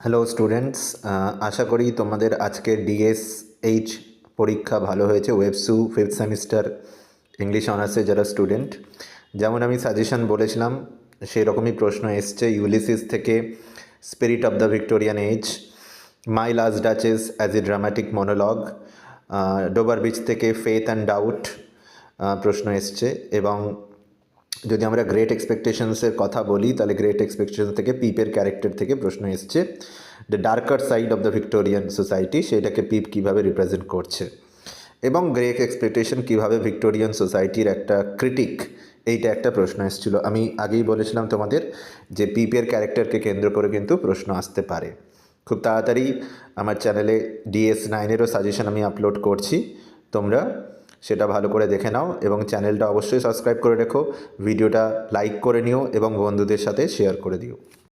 Hello students, আশা করি তোমাদের আজকে ডিএসএইচ পরীক্ষা ভালো হয়েছে। ওয়েবসু ফিফথ সেমিস্টার ইংলিশ অনার্সে যারা স্টুডেন্ট, যেমন আমি সাজেশন বলেছিলাম সেই রকমই প্রশ্ন এসছে। ইউলিসিস থেকে spirit of the Victorian age, my last duchess as a dramatic monologue, Dover beach থেকে ফেথ অ্যান্ড ডাউট প্রশ্ন এসছে। এবং যদি আমরা গ্রেট এক্সপেকটেশনসের কথা বলি তাহলে গ্রেট এক্সপেকটেশন থেকে পিপের ক্যারেক্টার থেকে প্রশ্ন এসছে। The darker side of the Victorian society, সেটাকে পিপ কীভাবে রিপ্রেজেন্ট করছে, এবং গ্রেট এক্সপেকটেশন কীভাবে ভিক্টোরিয়ান সোসাইটির একটা ক্রিটিক, এইটা একটা প্রশ্ন এসেছিল। আমি আগেই বলেছিলাম তোমাদের যে পিপের ক্যারেক্টারকে কেন্দ্র করে কিন্তু প্রশ্ন আসতে পারে। খুব তাড়াতাড়ি আমার চ্যানেলে DS9-এরও সাজেশন আমি আপলোড করছি, তোমরা সেটা ভালো করে দেখে নাও এবং চ্যানেলটা অবশ্যই সাবস্ক্রাইব করে রেখো, ভিডিওটা লাইক করে নিও এবং বন্ধুদের সাথে শেয়ার করে দিও।